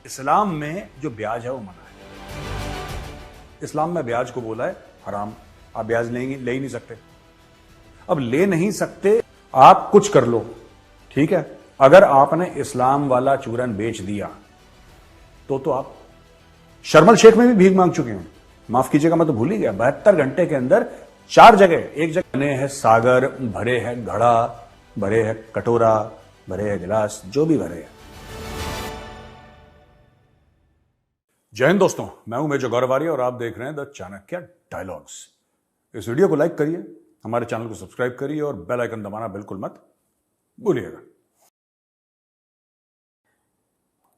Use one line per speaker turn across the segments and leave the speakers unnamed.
इस्लाम में जो ब्याज है वो मना है। इस्लाम में ब्याज को बोला है हराम। आप ब्याज ले ही नहीं सकते। अब ले नहीं सकते, आप कुछ कर लो, ठीक है। अगर आपने इस्लाम वाला चूरन बेच दिया तो आप शर्मल शेख में भी भीख मांग चुके हैं। माफ कीजिएगा, मैं तो भूल ही गया। 72 घंटे के अंदर 4 जगह, एक जगह बने है सागर, भरे है घड़ा, भरे है कटोरा, भरे है गिलास, जो भी भरे है। जय हिंद दोस्तों, मैं हूं मेजर गौरव आर्य और आप देख रहे हैं द चाणक्य डायलॉग्स। इस वीडियो को लाइक करिए, हमारे चैनल को सब्सक्राइब करिए और बेल आइकन दबाना बिल्कुल मत भूलिएगा।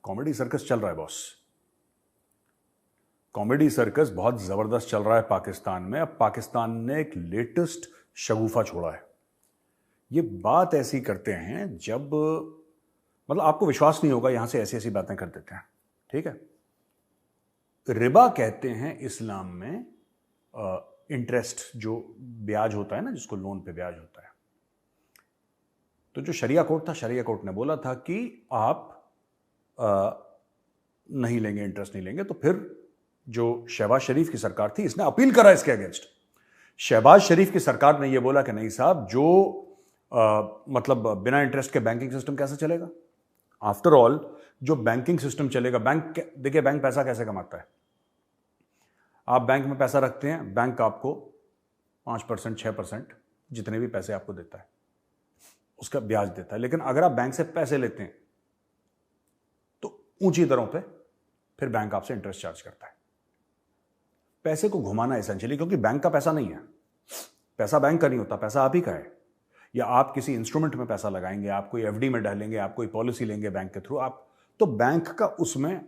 कॉमेडी सर्कस चल रहा है बॉस। कॉमेडी सर्कस बहुत जबरदस्त चल रहा है पाकिस्तान में। अब पाकिस्तान ने एक लेटेस्ट शगुफा छोड़ा है। ये बात ऐसी करते हैं जब मतलब आपको विश्वास नहीं होगा, यहां से ऐसी ऐसी बातें कर देते हैं, ठीक है। रिबा कहते हैं इस्लाम में इंटरेस्ट, जो ब्याज होता है ना, जिसको लोन पे ब्याज होता है। तो जो शरिया कोर्ट था, शरिया कोर्ट ने बोला था कि आप नहीं लेंगे, इंटरेस्ट नहीं लेंगे। तो फिर जो शहबाज शरीफ की सरकार थी, इसने अपील करा इसके अगेंस्ट। शहबाज शरीफ की सरकार ने यह बोला कि नहीं साहब, जो मतलब बिना इंटरेस्ट के बैंकिंग सिस्टम कैसे चलेगा। आफ्टर ऑल जो बैंकिंग सिस्टम चलेगा, बैंक देखिए, बैंक पैसा कैसे कमाता है। आप बैंक में पैसा रखते हैं, बैंक आपको 5%, 6% जितने भी पैसे आपको देता है उसका ब्याज देता है। लेकिन अगर आप बैंक से पैसे लेते हैं तो ऊंची दरों पे फिर बैंक आपसे इंटरेस्ट चार्ज करता है। पैसे को घुमाना एसेंशियली, क्योंकि बैंक का पैसा नहीं है, पैसा बैंक का नहीं होता, पैसा आप ही का है। या आप किसी इंस्ट्रूमेंट में पैसा लगाएंगे, आप कोई एफडी में डालेंगे, आप कोई पॉलिसी लेंगे बैंक के थ्रू, आप तो बैंक का उसमें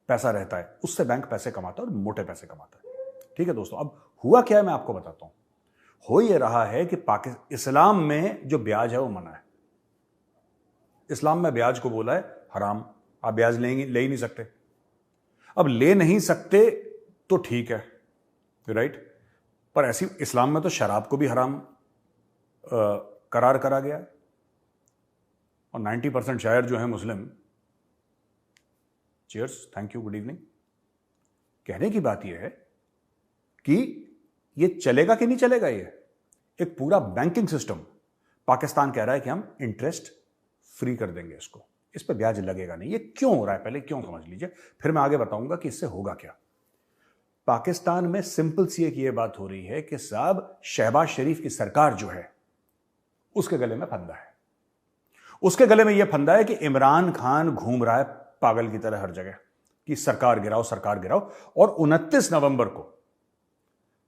पैसा रहता है, उससे बैंक पैसे कमाता है और मोटे पैसे कमाता है, ठीक है दोस्तों। अब हुआ क्या है मैं आपको बताता हूं। हो यह रहा है कि इस्लाम में जो ब्याज है वो मना है। इस्लाम में ब्याज को बोला है हराम। आप ब्याज ले ही नहीं सकते। अब ले नहीं सकते तो ठीक है, राइट। पर ऐसी इस्लाम में तो शराब को भी हराम करार करा गया है। और 90% शायर जो है मुस्लिम, cheers, thank you, good evening. कहने की बात यह है कि यह चलेगा कि नहीं चलेगा। यह एक पूरा बैंकिंग सिस्टम पाकिस्तान कह रहा है कि हम इंटरेस्ट फ्री कर देंगे, इसको, इस पर ब्याज लगेगा नहीं। यह क्यों हो रहा है, पहले क्यों समझ लीजिए, फिर मैं आगे बताऊंगा कि इससे होगा क्या। पाकिस्तान में सिंपल सी एक यह बात हो रही है कि साहब शहबाज शरीफ की सरकार जो है उसके गले में फंदा है। उसके गले में यह फंदा है कि इमरान खान घूम रहा है पागल की तरह हर जगह कि सरकार गिराओ, सरकार गिराओ। और 29 नवंबर को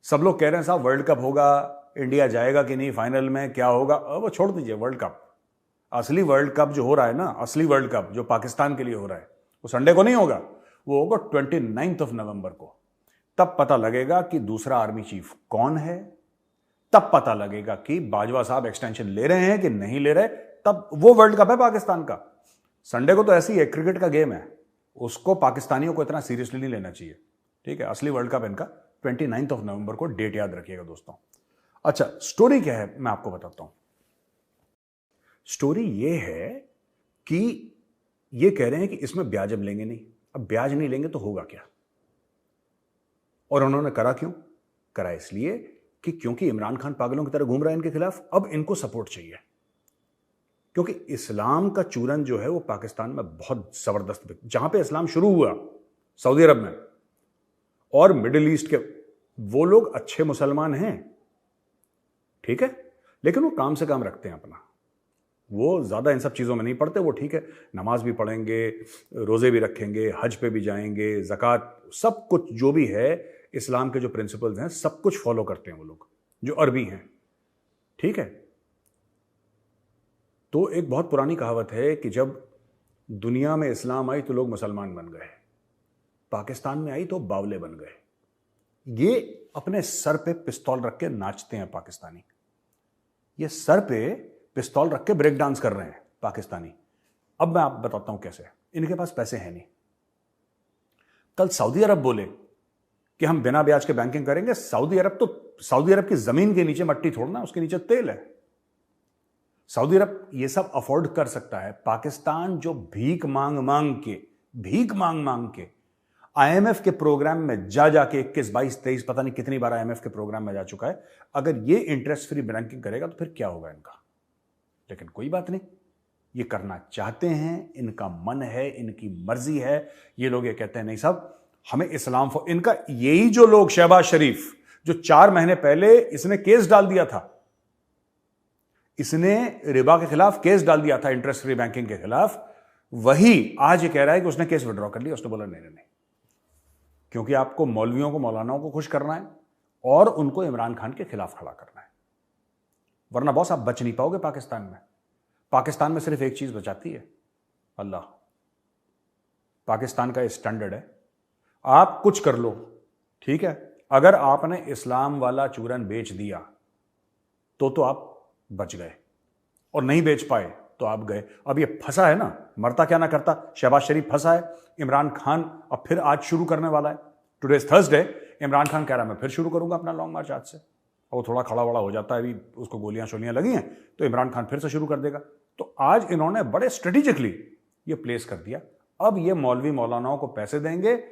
सब लोग कह रहे हैं साहब वर्ल्ड कप होगा, इंडिया जाएगा कि नहीं फाइनल में, क्या होगा। वो छोड़ दीजिए, वर्ल्ड कप, असली वर्ल्ड कप जो हो रहा है ना, असली वर्ल्ड कप जो पाकिस्तान के लिए हो रहा है, वो संडे को नहीं होगा, वो होगा 29 नवंबर को। तब पता लगेगा कि दूसरा आर्मी चीफ कौन है। तब पता लगेगा कि बाजवा साहब एक्सटेंशन ले रहे हैं कि नहीं ले रहे। तब वो वर्ल्ड कप है पाकिस्तान का। संडे को तो ऐसी है, क्रिकेट का गेम है, उसको पाकिस्तानियों को इतना सीरियसली नहीं लेना चाहिए, ठीक है। असली वर्ल्ड कप इनका 29 नवंबर को, डेट याद रखिएगा दोस्तों। अच्छा, स्टोरी क्या है मैं आपको बताता हूं। स्टोरी ये है कि ये कह रहे हैं कि इसमें ब्याज अब लेंगे नहीं। अब ब्याज नहीं लेंगे तो होगा क्या। और उन्होंने करा क्यों? करा इसलिए कि क्योंकि इमरान खान पागलों की तरह घूम रहा है इनके खिलाफ। अब इनको सपोर्ट चाहिए, क्योंकि इस्लाम का चूरन जो है वो पाकिस्तान में बहुत जबरदस्त, जहां पे इस्लाम शुरू हुआ सऊदी अरब में और मिडिल ईस्ट के, वो लोग अच्छे मुसलमान हैं, ठीक है, लेकिन वो काम से काम रखते हैं अपना। वो ज्यादा इन सब चीजों में नहीं पड़ते। वो ठीक है, नमाज भी पढ़ेंगे, रोजे भी रखेंगे, हज पे भी जाएंगे, ज़कात, सब कुछ जो भी है इस्लाम के जो प्रिंसिपल्स हैं सब कुछ फॉलो करते हैं वो लोग, जो अरबी हैं, ठीक है। तो एक बहुत पुरानी कहावत है कि जब दुनिया में इस्लाम आई तो लोग मुसलमान बन गए, पाकिस्तान में आई तो बावले बन गए। ये अपने सर पे पिस्तौल रख के नाचते हैं पाकिस्तानी। ये सर पे पिस्तौल रख के ब्रेक डांस कर रहे हैं पाकिस्तानी। अब मैं आप बताता हूं कैसे। इनके पास पैसे हैं नहीं। कल सऊदी अरब बोले कि हम बिना ब्याज के बैंकिंग करेंगे। सऊदी अरब की जमीन के नीचे मट्टी थोड़ना, उसके नीचे तेल है। सऊदी अरब ये सब अफोर्ड कर सकता है। पाकिस्तान जो भीख मांग मांग के भीख मांग मांग के आईएमएफ के प्रोग्राम में जा जाके 21, 22, 23 पता नहीं कितनी बार आईएमएफ के प्रोग्राम में जा चुका है। अगर ये इंटरेस्ट फ्री बैंकिंग करेगा तो फिर क्या होगा इनका। लेकिन कोई बात नहीं, ये करना चाहते हैं, इनका मन है, इनकी मर्जी है। ये लोग ये कहते हैं नहीं साहब हमें इस्लाम इनका यही जो लोग, शहबाज शरीफ जो 4 महीने पहले इसने केस डाल दिया था, इसने रिबा के खिलाफ केस डाल दिया था, इंटरेस्ट फ्री बैंकिंग के खिलाफ, वही आज ये कह रहा है कि उसने केस विड्रॉ कर लिया। उसने बोला नहीं नहीं नहीं, क्योंकि आपको मौलवियों को, मौलानाओं को खुश करना है और उनको इमरान खान के खिलाफ खड़ा करना है, वरना बॉस आप बच नहीं पाओगे पाकिस्तान में। पाकिस्तान में सिर्फ एक चीज बचाती है, अल्लाह। पाकिस्तान का स्टैंडर्ड है, आप कुछ कर लो, ठीक है, अगर आपने इस्लाम वाला चूरन बेच दिया तो आप बच गए, और नहीं बेच पाए तो आप गए। अब ये फंसा है ना, मरता क्या ना करता। शहबाज शरीफ फंसा है, इमरान खान अब फिर आज शुरू करने वाला है। Today is Thursday, Imran Khan कह रहा है मैं फिर शुरू करूंगा अपना लॉन्ग मार्च आज से। और वो थोड़ा खड़ा बड़ा हो जाता है, अभी उसको गोलियां शोलियां लगी हैं तो इमरान खान फिर से शुरू कर देगा। तो आज इन्होंने बड़े स्ट्रेटेजिकली ये प्लेस कर दिया। अब ये मौलवी मौलानाओं को पैसे देंगे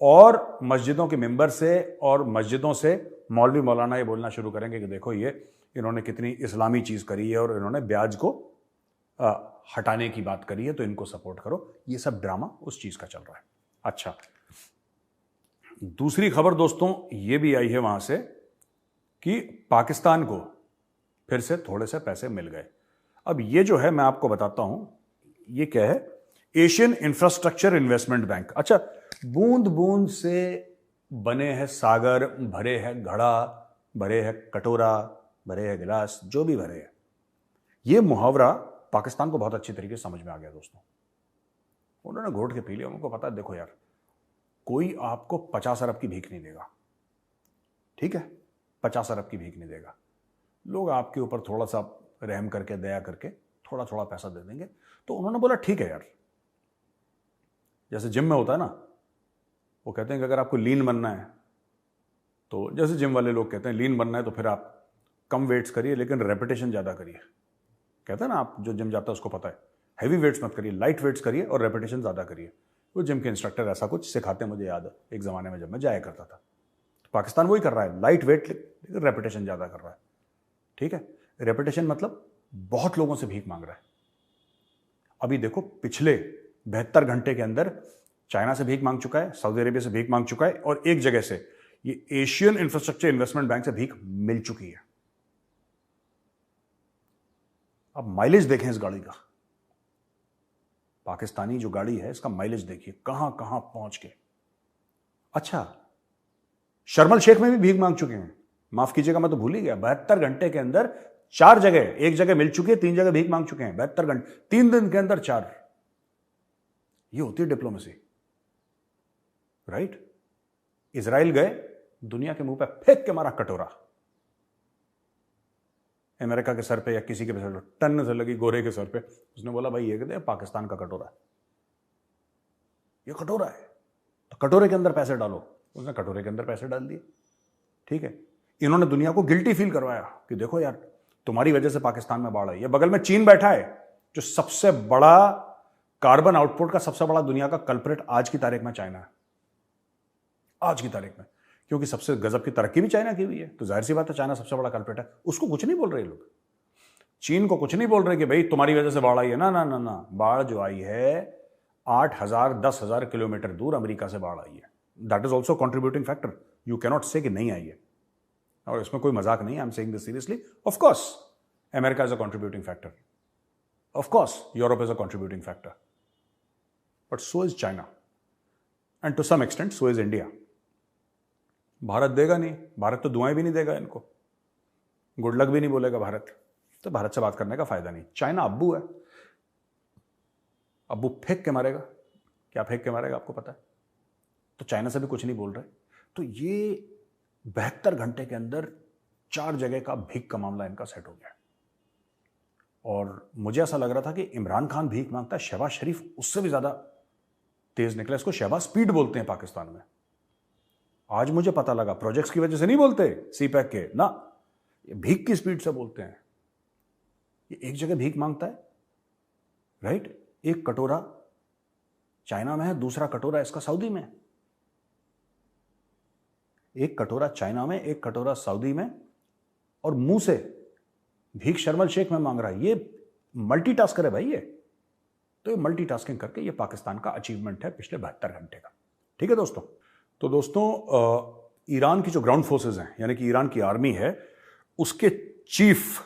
और मस्जिदों के मेंबर से और मस्जिदों से मौलवी मौलाना ये बोलना शुरू करेंगे कि देखो ये इन्होंने कितनी इस्लामी चीज करी है और इन्होंने ब्याज को हटाने की बात करी है, तो इनको सपोर्ट करो। ये सब ड्रामा उस चीज का चल रहा है। अच्छा, दूसरी खबर दोस्तों ये भी आई है वहां से कि पाकिस्तान को फिर से थोड़े से पैसे मिल गए। अब ये जो है मैं आपको बताता हूं, ये क्या है, एशियन इंफ्रास्ट्रक्चर इन्वेस्टमेंट बैंक। अच्छा, बूंद बूंद से बने हैं सागर, भरे हैं घड़ा, भरे हैं कटोरा, भरे हैं गिलास, जो भी भरे हैं। ये मुहावरा पाकिस्तान को बहुत अच्छी तरीके से समझ में आ गया दोस्तों। उन्होंने घोट के पी लिया। उनको पता है देखो यार, कोई आपको 50 अरब की भीख नहीं देगा, ठीक है, 50 अरब की भीख नहीं देगा। लोग आपके ऊपर थोड़ा सा रहम करके, दया करके थोड़ा थोड़ा पैसा दे देंगे। तो उन्होंने बोला ठीक है यार, जैसे जिम में होता है ना, वो कहते हैं कि अगर आपको लीन बनना है तो, जैसे जिम वाले लोग कहते हैं लीन बनना है तो फिर आप कम वेट्स करिए लेकिन रेपिटेशन ज्यादा करिए। कहते हैं ना, आप जो जिम जाता है उसको पता है, हैवी वेट्स मत करिए, लाइट वेट्स करिए और रेपिटेशन ज्यादा करिए। वो जिम के इंस्ट्रक्टर ऐसा कुछ सिखाते हैं, मुझे याद है एक जमाने में जब मैं जाया करता था। तो पाकिस्तान वही कर रहा है, लाइट वेट लेकिन रेपिटेशन ज्यादा कर रहा है, ठीक है। रेपिटेशन मतलब बहुत लोगों से भीख मांग रहा है। अभी देखो पिछले 72 घंटे के अंदर चाइना से भीख मांग चुका है, सऊदी अरेबिया से भीख मांग चुका है, और एक जगह से ये एशियन इंफ्रास्ट्रक्चर इन्वेस्टमेंट बैंक से भीख मिल चुकी है। अब माइलेज देखें इस गाड़ी का, पाकिस्तानी जो गाड़ी है इसका माइलेज देखिए कहां कहां पहुंच के। अच्छा, शर्मल शेख में भी भीख मांग चुके हैं, माफ कीजिएगा मैं तो भूल ही गया। 72 घंटे के अंदर 4 जगह, एक जगह मिल चुकी है, 3 जगह भीख मांग चुके हैं 72 घंटे, 3 दिन के अंदर 4। ये होती है डिप्लोमेसी, राइट। इजराइल गए, दुनिया के मुंह पे फेंक के मारा कटोरा, अमेरिका के सर पे या किसी के सर पे टन से लगी, गोरे के सर पे। उसने बोला भाई ये कहते हैं पाकिस्तान का कटोरा है, ये कटोरा है, तो कटोरे के अंदर पैसे डालो। उसने कटोरे के अंदर पैसे डाल दिए, ठीक है। इन्होंने दुनिया को गिल्टी फील करवाया कि देखो यार तुम्हारी वजह से पाकिस्तान में बाढ़ आई है। बगल में चीन बैठा है जो सबसे बड़ा कार्बन आउटपुट का सबसे बड़ा दुनिया का कल्प्रेट आज की तारीख में चाइना है, आज की तारीख में, क्योंकि सबसे गजब की तरक्की भी चाइना की हुई है, तो जाहिर सी बात है चाइना सबसे बड़ा कल्प्रेट है। उसको कुछ नहीं बोल रहे लोग, चीन को कुछ नहीं बोल रहे कि भाई तुम्हारी वजह से बाढ़ आई है। ना ना ना ना, बाढ़ जो आई है 8,000 10,000 किलोमीटर दूर अमेरिका से बाढ़ आई है। That is also contributing factor, you cannot say कि नहीं आई है, और इसमें कोई मजाक नहीं है, I am saying this seriously. Of course America is a contributing factor, of course Europe is a contributing factor, but so is China and to some extent so is India. Bharat देगा नहीं, भारत तो दुआएं भी नहीं देगा इनको, गुड लक भी नहीं बोलेगा भारत, तो भारत से बात करने का फायदा नहीं। चाइना अब्बू है, अब्बू फेंक के मारेगा, क्या फेंक के मारेगा आपको पता है, तो चाइना से भी कुछ नहीं बोल रहे। तो ये 72 घंटे के अंदर 4 जगह का भीख का मामला इनका सेट हो गया। और मुझे ऐसा लग रहा था कि इमरान खान भीख मांगता है, शहबाज शरीफ उससे भी ज्यादा तेज निकला। इसको शहबाज स्पीड बोलते हैं पाकिस्तान में। आज मुझे पता लगा प्रोजेक्ट्स की वजह से नहीं बोलते सीपैक के, ना, ये भीख की स्पीड से बोलते हैं। ये एक जगह भीख मांगता है, राइट, एक कटोरा चाइना में है, दूसरा कटोरा इसका सऊदी में। एक कटोरा चाइना में, एक कटोरा सऊदी में, और मुंह से भीख शर्मल शेख में मांग रहा है। ये मल्टीटास्कर है भाई ये। तो ये मल्टीटास्किंग करके ये पाकिस्तान का अचीवमेंट है पिछले 72 घंटे का। ठीक है दोस्तों। तो दोस्तों ईरान की जो ग्राउंड फोर्सेस हैं, यानी कि ईरान की आर्मी है, उसके चीफ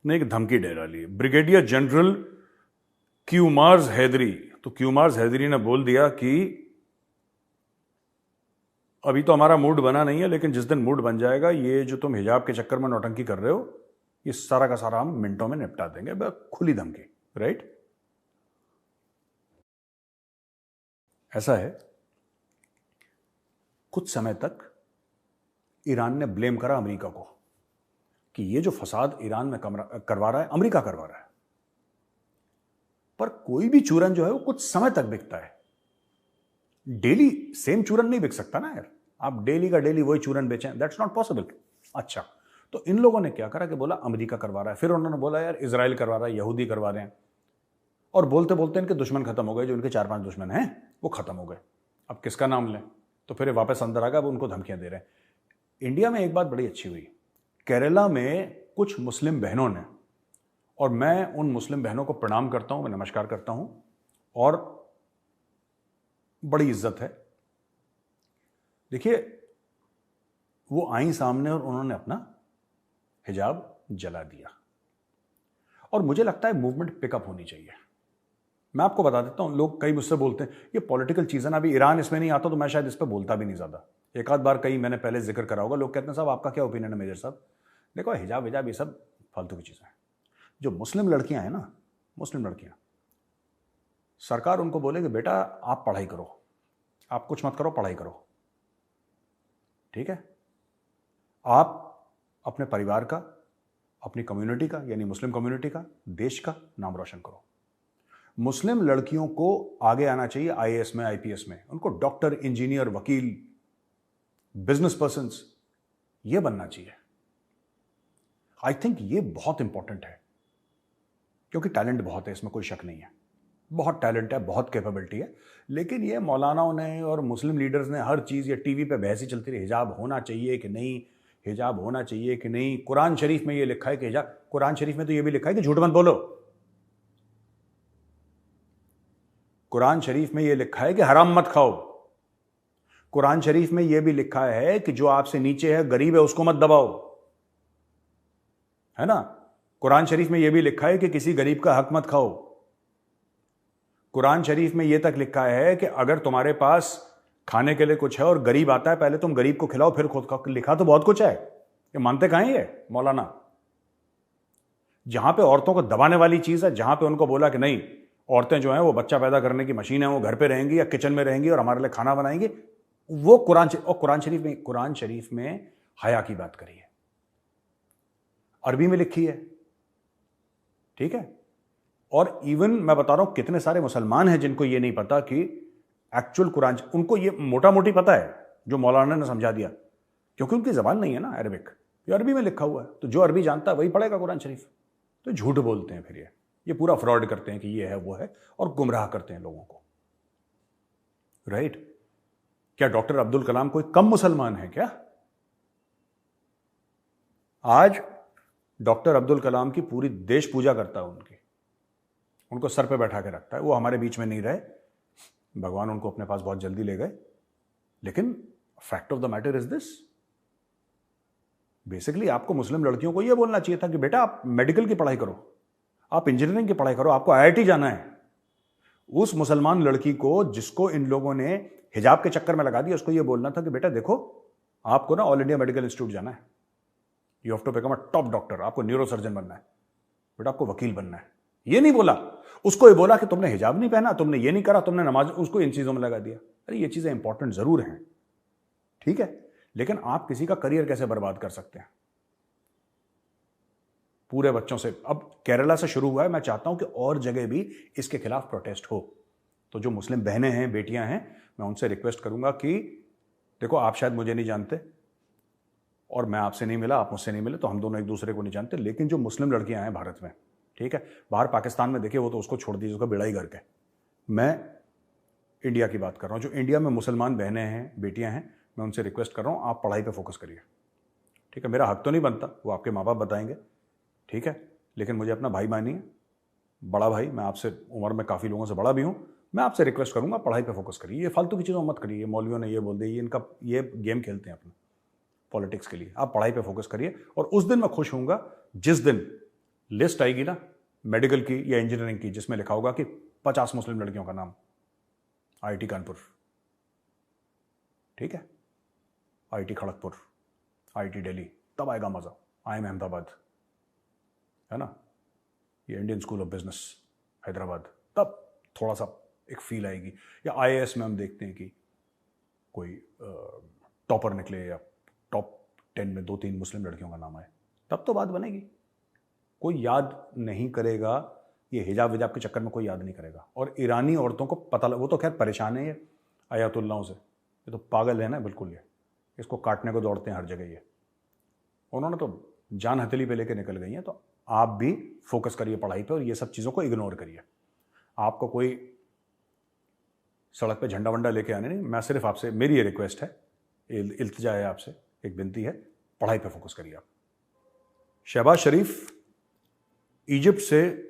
ने एक धमकी दे डाली। ब्रिगेडियर जनरल क्यूमार्ज हैदरी, तो क्यूमार्ज हैदरी ने बोल दिया कि अभी तो हमारा मूड बना नहीं है, लेकिन जिस दिन मूड बन जाएगा, ये जो तुम हिजाब के चक्कर में नौटंकी कर रहे हो, ये सारा का सारा हम मिनटों में निपटा देंगे। खुली धमकी, राइट। ऐसा है, कुछ समय तक ईरान ने ब्लेम करा अमेरिका को कि ये जो फसाद ईरान में करवा रहा है, अमेरिका करवा रहा है। पर कोई भी चूरन जो है वो कुछ समय तक बिकता है। डेली सेम चूरन नहीं बिक सकता ना यार। आप डेली का डेली वही चूरन बेचें, दैट्स नॉट पॉसिबल। अच्छा, तो इन लोगों ने क्या करा कि बोला अमेरिका करवा रहा है, फिर उन्होंने बोला यार इजराइल करवा रहा है, यहूदी करवा रहे हैं, और बोलते बोलते इनके दुश्मन खत्म हो गए। जो इनके 4-5 दुश्मन हैं वो खत्म हो गए। अब किसका नाम लें? तो फिर वापस अंदर आ गया, अब उनको धमकियां दे रहे हैं। इंडिया में एक बात बड़ी अच्छी हुई, केरला में कुछ मुस्लिम बहनों ने, और मैं उन मुस्लिम बहनों को प्रणाम करता हूं, मैं नमस्कार करता हूं, और बड़ी इज्जत है। देखिए, वो आई सामने और उन्होंने अपना हिजाब जला दिया, और मुझे लगता है मूवमेंट पिकअप होनी चाहिए। मैं आपको बता देता हूं, लोग कई मुझसे बोलते हैं ये पॉलिटिकल चीज़ है ना, अभी ईरान इसमें नहीं आता तो मैं शायद इस पर बोलता भी नहीं ज़्यादा। एक आध बार कहीं मैंने पहले जिक्र करा होगा, लोग कहते हैं साहब आपका क्या ओपिनियन है मेजर साहब? देखो, हिजाब हिजाब ये सब फालतू की चीज़ें हैं। जो मुस्लिम लड़कियां हैं ना, मुस्लिम लड़कियां, सरकार उनको बोले कि बेटा आप पढ़ाई करो, आप कुछ मत करो, पढ़ाई करो, ठीक है? आप अपने परिवार का, अपनी कम्युनिटी का, यानी मुस्लिम कम्युनिटी का, देश का नाम रोशन करो। मुस्लिम लड़कियों को आगे आना चाहिए आईएएस में, आईपीएस में, उनको डॉक्टर, इंजीनियर, वकील, बिजनेस पर्सन्स, ये बनना चाहिए। आई थिंक ये बहुत इंपॉर्टेंट है, क्योंकि टैलेंट बहुत है, इसमें कोई शक नहीं है। बहुत टैलेंट है, बहुत कैपेबिलिटी है, लेकिन ये मौलानाओं ने और मुस्लिम लीडर्स ने हर चीज़, ये टीवी पे बहस ही चलती रही, हिजाब होना चाहिए कि नहीं, हिजाब होना चाहिए कि नहीं। कुरान शरीफ में ये लिखा है कि हिजाब, कुरान शरीफ में तो ये भी लिखा है कि झूठ मत बोलो। कुरान शरीफ में ये लिखा है कि हराम मत खाओ। कुरान शरीफ में ये भी लिखा है कि जो आपसे नीचे है, गरीब है, उसको मत दबाओ, है ना? कुरान शरीफ में यह भी लिखा है कि किसी गरीब का हक मत खाओ। कुरान शरीफ में यह तक लिखा है कि अगर तुम्हारे पास खाने के लिए कुछ है और गरीब आता है, पहले तुम गरीब को खिलाओ फिर खुद खाओ। लिखा तो बहुत कुछ है, ये मानते कहां हैं ये मौलाना? जहां पे औरतों को दबाने वाली चीज है, जहां पे उनको बोला कि नहीं, औरतें जो हैं वो बच्चा पैदा करने की मशीन है, वो घर पे रहेंगी या किचन में रहेंगी और हमारे लिए खाना बनाएंगी, वो कुरान शरीफ में हया की बात करी है, अरबी में लिखी है, ठीक है? और इवन मैं बता रहा हूं, कितने सारे मुसलमान हैं जिनको ये नहीं पता कि एक्चुअल कुरान, उनको ये मोटा मोटी पता है, जो मौलाना ने समझा दिया, क्योंकि उनकी जबान नहीं है ना अरबिक, ये अरबी में लिखा हुआ है, तो जो अरबी जानता है वही पढ़ेगा कुरान शरीफ। तो झूठ बोलते हैं, फिर ये पूरा फ्रॉड करते हैं कि ये है वो है, और गुमराह करते हैं लोगों को, राइट? क्या डॉक्टर अब्दुल कलाम कोई कम मुसलमान है क्या? आज डॉक्टर अब्दुल कलाम की पूरी देश पूजा करता है, उनको सर पे बैठा के रखता है। वो हमारे बीच में नहीं रहे, भगवान उनको अपने पास बहुत जल्दी ले गए, लेकिन fact of the matter is this, basically आपको मुस्लिम लड़कियों को यह बोलना चाहिए था कि बेटा आप मेडिकल की पढ़ाई करो, आप इंजीनियरिंग की पढ़ाई करो, आपको आईआईटी जाना है। उस मुसलमान लड़की को जिसको इन लोगों ने हिजाब के चक्कर में लगा दिया, उसको यह बोलना था कि बेटा देखो, आपको ना ऑल इंडिया मेडिकल इंस्टीट्यूट जाना है, you have to become a top doctor, आपको न्यूरोसर्जन बनना है, बेटा आपको वकील बनना है। ये नहीं बोला, उसको ये बोला कि तुमने हिजाब नहीं पहना, तुमने ये नहीं करा, तुमने नमाज, उसको इन चीजों में लगा दिया। अरे ये चीजें इंपॉर्टेंट जरूर हैं, ठीक है, लेकिन आप किसी का करियर कैसे बर्बाद कर सकते हैं पूरे बच्चों से? अब केरला से शुरू हुआ है, मैं चाहता हूं कि और जगह भी इसके खिलाफ प्रोटेस्ट हो। तो जो मुस्लिम बहनें हैं, बेटियां हैं, मैं उनसे रिक्वेस्ट करूंगा कि देखो, आप शायद मुझे नहीं जानते और मैं आपसे नहीं मिला, आप मुझसे नहीं मिले, तो हम दोनों एक दूसरे को नहीं जानते, लेकिन जो मुस्लिम लड़कियां हैं भारत में, ठीक है, बाहर पाकिस्तान में देखिए, वो तो उसको छोड़ दीजिए, उसका बेड़ा ही गर्क है। मैं इंडिया की बात कर रहा हूँ, जो इंडिया में मुसलमान बहनें हैं, बेटियां हैं, मैं उनसे रिक्वेस्ट कर रहा हूँ, आप पढ़ाई पे फोकस करिए। ठीक है, मेरा हक तो नहीं बनता, वो आपके माँ बाप बताएंगे, ठीक है, लेकिन मुझे अपना भाई मानिए, बड़ा भाई, मैं आपसे उम्र में काफ़ी लोगों से बड़ा भी हूँ, मैं आपसे रिक्वेस्ट करूँगा पढ़ाई पे फोकस करिए। ये फालतू की चीज़ों मत करिए, मौलवियों ने ये बोल दिया, ये इनका ये गेम खेलते हैं अपना पॉलिटिक्स के लिए। आप पढ़ाई पे फोकस करिए, और उस दिन मैं खुश होऊंगा जिस दिन लिस्ट आएगी ना मेडिकल की या इंजीनियरिंग की, जिसमें लिखा होगा कि 50 मुस्लिम लड़कियों का नाम, आईआईटी कानपुर, ठीक है, आईआईटी खड़गपुर, आईआईटी दिल्ली, तब आएगा मजा। आईएम अहमदाबाद, है ना, ये Indian school of business Hyderabad, तब थोड़ा सा एक फील आएगी। या आईएएस में हम देखते हैं कि कोई टॉपर निकले या टॉप 10 में 2-3 मुस्लिम लड़कियों का नाम आए, तब तो बात बनेगी। कोई याद नहीं करेगा, ये हिजाब विजाब के चक्कर में कोई याद नहीं करेगा। और ईरानी औरतों को पता वो तो खैर परेशान है ये आयतुल्लाहों से, ये तो पागल है ना बिल्कुल, ये इसको काटने को दौड़ते हैं हर जगह। ये उन्होंने तो जान हथेली पे लेके निकल गई हैं। तो आप भी फोकस करिए पढ़ाई पे और ये सब चीज़ों को इग्नोर करिए। आपको कोई सड़क पे झंडा वंडा लेके आने नहीं, मैं सिर्फ आपसे, मेरी ये रिक्वेस्ट है, इल्तिजा है आपसे, एक विनती है, पढ़ाई पे फोकस करिए आप। शहबाज शरीफ इजिप्ट से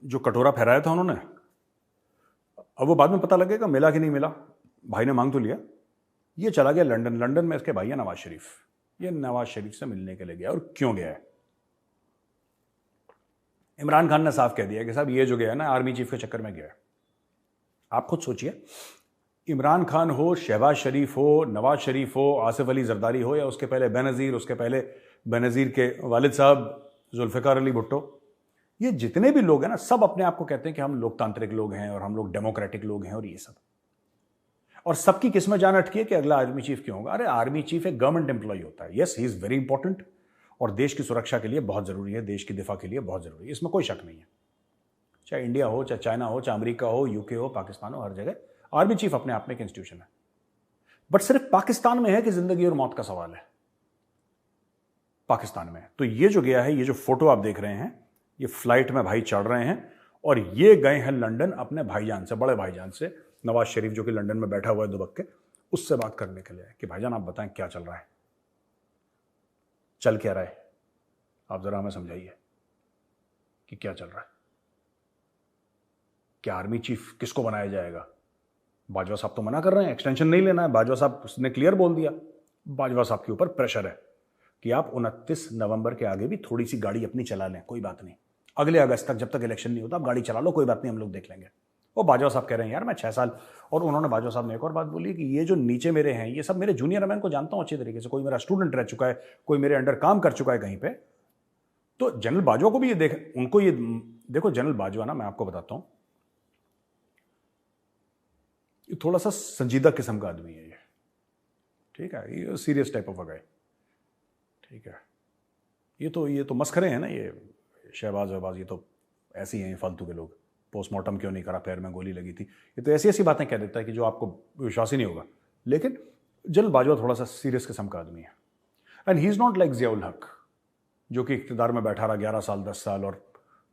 जो कटोरा फहराया था उन्होंने, अब वो बाद में पता लगेगा मिला कि नहीं मिला, भाई ने मांग तो लिया, ये चला गया लंदन। लंदन में इसके भाई है नवाज शरीफ, ये नवाज शरीफ से मिलने के लिए गया। और क्यों गया है? इमरान खान ने साफ कह दिया कि साहब ये जो गया है ना आर्मी चीफ के चक्कर में गया है। आप खुद सोचिए, इमरान खान हो, शहबाज शरीफ हो, नवाज शरीफ हो, आसिफ अली जरदारी हो, या उसके पहले बेनज़ीर, उसके पहले बेनज़ीर के वालिद साहब जुल्फ़िकार अली भुट्टो, ये जितने भी लोग हैं ना, सब अपने आप को कहते हैं कि हम लोकतांत्रिक लोग हैं और हम लोग डेमोक्रेटिक लोग हैं और ये सब, और सबकी किस्मत जान अटकी है कि अगला आर्मी चीफ क्यों होगा। अरे आर्मी चीफ एक गवर्नमेंट एम्प्लॉय होता है, yes he is very important, और देश की सुरक्षा के लिए बहुत जरूरी है, देश की दिफा के लिए बहुत जरूरी है, इसमें कोई शक नहीं है। चाहे इंडिया हो, चाहे चाइना हो, चाहे अमेरिका हो, यूके हो, पाकिस्तान हो, हर जगह आर्मी चीफ अपने आप में एक इंस्टीट्यूशन है। बट सिर्फ पाकिस्तान में है कि जिंदगी और मौत का सवाल है, पाकिस्तान में। तो ये जो गया है, ये जो फोटो आप देख रहे हैं, ये फ्लाइट में भाई चढ़ रहे हैं और ये गए हैं लंदन अपने भाईजान से, बड़े भाईजान से, नवाज शरीफ जो कि लंदन में बैठा हुआ है दुबक के, उससे बात करने के लिए कि भाईजान आप बताएं क्या चल रहा है, चल क्या रहा है, आप जरा हमें समझाइए कि क्या चल रहा है। क्या आर्मी चीफ किसको बनाया जाएगा? बाजवा साहब तो मना कर रहे हैं, एक्सटेंशन नहीं लेना है, बाजवा साहब ने क्लियर बोल दिया। बाजवा साहब के ऊपर प्रेशर है कि आप 29 नवंबर के आगे भी थोड़ी सी गाड़ी अपनी चला लें, कोई बात नहीं, अगले अगस्त तक जब तक इलेक्शन नहीं होता आप गाड़ी चला लो, कोई बात नहीं, हम लोग देख लेंगे। वो बाजवा साहब कह रहे हैं यार मैं 6 साल, और उन्होंने बाजवा साहब ने एक और बात बोली कि ये जो नीचे मेरे हैं ये सब मेरे जूनियर है, मैं इनको जानता हूं अच्छी तरीके से, कोई मेरा स्टूडेंट रह चुका है, कोई मेरे अंडर काम कर चुका है कहीं पे। तो जनरल बाजवा को भी ये देख, उनको ये देखो, जनरल बाजवा ना, मैं आपको बताता हूं, ये थोड़ा सा संजीदा किस्म का आदमी है ये, ठीक है, ये सीरियस टाइप ऑफ अ गाय, ठीक है। ये तो मस्खरे हैं ना, ये शहबाज वहबाज, ये तो ऐसे ही हैं फालतू के लोग। पोस्टमार्टम क्यों नहीं करा, पैर में गोली लगी थी, ये तो ऐसी ऐसी बातें कह देता है कि जो आपको विश्वास ही नहीं होगा। लेकिन जनरल बाजवा थोड़ा सा सीरियस किस्म का आदमी है, and he is not like Ziaul हक जो कि इख्तिदार में बैठा रहा 11 साल 10 साल और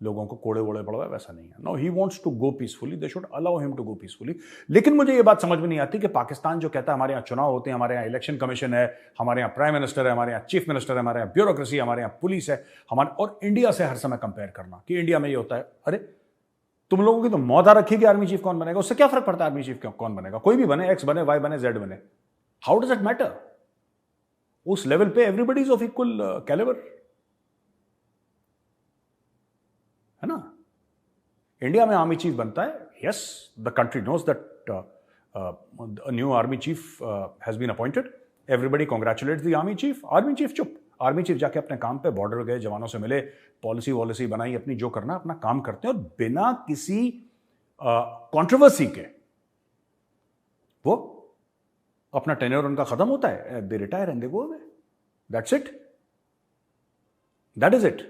लोगों को कोड़े वोड़े पड़वाए, वैसा नहीं है। No, he wants to go peacefully, they should allow him to go peacefully. लेकिन मुझे ये बात समझ में नहीं आती कि पाकिस्तान जो कहता है हमारे यहाँ चुनाव होते हैं, हमारे यहाँ इलेक्शन कमीशन है, हमारे यहाँ प्राइम मिनिस्टर है, हमारे यहाँ चीफ मिनिस्टर है, हमारे यहाँ ब्यूरोक्रेसी, हमारे यहाँ पुलिस है, हमारे, और इंडिया से हर समय कंपेयर करना कि इंडिया में ये होता है। अरे तुम लोगों की तो मौत आ रखी कि आर्मी चीफ कौन बनेगा, उससे क्या फर्क पड़ता है आर्मी चीफ कौन बनेगा? कोई भी बने, एक्स बने, वाई बने, जेड बने, हाउ डज इट मैटर? उस लेवल पे everybody is of equal calibre, है ना। इंडिया में आर्मी चीफ बनता है, yes, the country knows that new army chief has been appointed, everybody congratulates the army chief. Army chief चुप, army chief जाके अपने काम पे बॉर्डर गए, जवानों से मिले, पॉलिसी वॉलिसी बनाई अपनी, जो करना अपना काम करते हैं, और बिना किसी कंट्रोवर्सी के वो अपना टेन्योर उनका खत्म होता है, दे retire and they go away, that's it, that is it,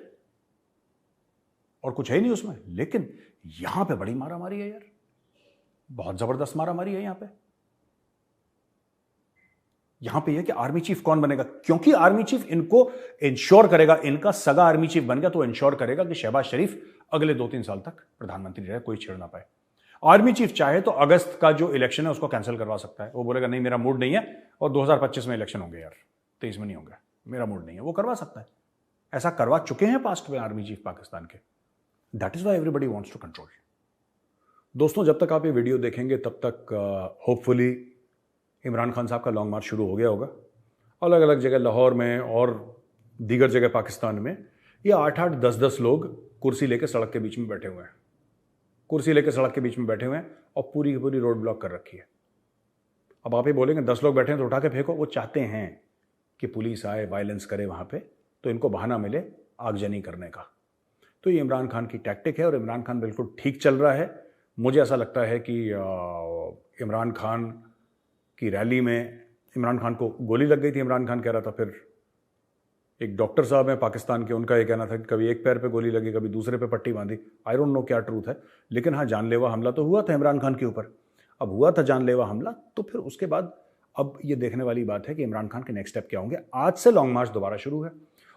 और कुछ है ही नहीं उसमें। लेकिन यहां पे बड़ी मारामारी है यार, बहुत जबरदस्त मारामारी है यहां पे। यहां पे यह कि आर्मी चीफ कौन बनेगा, क्योंकि आर्मी चीफ इनको इंश्योर करेगा, इनका सगा आर्मी चीफ बन गया तो इंश्योर करेगा कि शहबाज शरीफ अगले 2-3 साल तक प्रधानमंत्री रहे, कोई छेड़ ना पाए। आर्मी चीफ चाहे तो अगस्त का जो इलेक्शन है उसको कैंसिल करवा सकता है। वो बोलेगा नहीं मेरा मूड नहीं है और 2025 में इलेक्शन होंगे यार, 23 में नहीं होंगे, मेरा मूड नहीं है, वो करवा सकता है। ऐसा करवा चुके हैं पास्ट में आर्मी चीफ पाकिस्तान के। That is why everybody wants to control. दोस्तों, जब तक आप ये वीडियो देखेंगे तब तक होपफुली इमरान खान साहब का लॉन्ग मार्च शुरू हो गया होगा। अलग अलग जगह लाहौर में और दीगर जगह पाकिस्तान में ये 8-8, 10-10 लोग कुर्सी लेकर सड़क के बीच में बैठे हुए हैं, कुर्सी लेकर सड़क के बीच में बैठे हुए हैं और पूरी की पूरी रोड ब्लॉक कर रखी है। अब आप ये बोलेंगे 10 लोग बैठे हैं तो उठा के फेंको। वो चाहते हैं कि पुलिस आए, वायलेंस करे वहाँ पे, तो इनको बहाना मिले आगजनी करने का। तो ये इमरान खान की टैक्टिक है और इमरान खान बिल्कुल ठीक चल रहा है। मुझे ऐसा लगता है कि इमरान खान की रैली में इमरान खान को गोली लग गई थी। इमरान खान कह रहा था, फिर एक डॉक्टर साहब हैं पाकिस्तान के, उनका ये कहना था कि कभी एक पैर पे गोली लगी, कभी दूसरे पे पट्टी बांधी। आई डोंट नो क्या ट्रूथ है, लेकिन हाँ, जानलेवा हमला तो हुआ था इमरान खान के ऊपर। अब हुआ था जानलेवा हमला, तो फिर उसके बाद अब ये देखने वाली बात है कि इमरान खान के नेक्स्ट स्टेप क्या होंगे। आज से लॉन्ग मार्च दोबारा शुरू है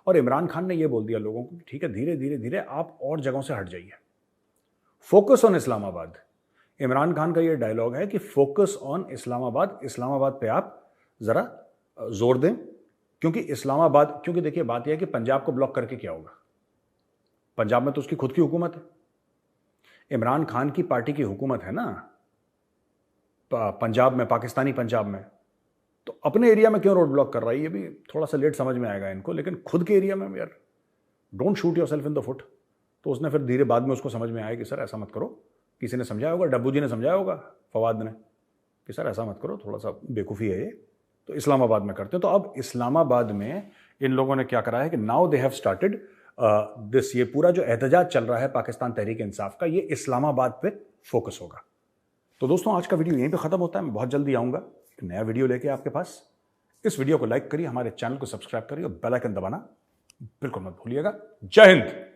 और इमरान खान ने ये बोल दिया लोगों को, ठीक है, धीरे धीरे धीरे आप और जगहों से हट जाइए, फोकस ऑन इस्लामाबाद। इमरान खान का ये डायलॉग है कि फोकस ऑन इस्लामाबाद, इस्लामाबाद पे आप जरा जोर दें, क्योंकि इस्लामाबाद, क्योंकि देखिए बात यह है कि पंजाब को ब्लॉक करके क्या होगा, पंजाब में तो उसकी खुद की हुकूमत है, इमरान खान की पार्टी की हुकूमत है ना पंजाब में, पाकिस्तानी पंजाब में। तो अपने एरिया में क्यों रोड ब्लॉक कर रहा है, ये भी थोड़ा सा लेट समझ में आएगा इनको, लेकिन खुद के एरिया में यार don't shoot yourself in the foot. तो उसने फिर धीरे बाद में उसको समझ में आया कि सर ऐसा मत करो। किसी ने समझाया होगा, डब्बू जी ने समझाया होगा फवाद ने कि सर ऐसा मत करो, थोड़ा सा बेवकूफ़ी है ये, तो इस्लामाबाद में करते हैं। तो अब इस्लामाबाद में इन लोगों ने क्या करा है कि now they have started this, ये पूरा जो एहतजाज चल रहा है पाकिस्तान तहरीक इंसाफ का, ये इस्लामाबाद पे फोकस होगा। तो दोस्तों, आज का वीडियो यहीं पे खत्म होता है। मैं बहुत जल्दी आऊँगा एक नया वीडियो लेके आपके पास। इस वीडियो को लाइक करिए, हमारे चैनल को सब्सक्राइब करिए और बेल आइकन दबाना बिल्कुल मत भूलिएगा। जय हिंद।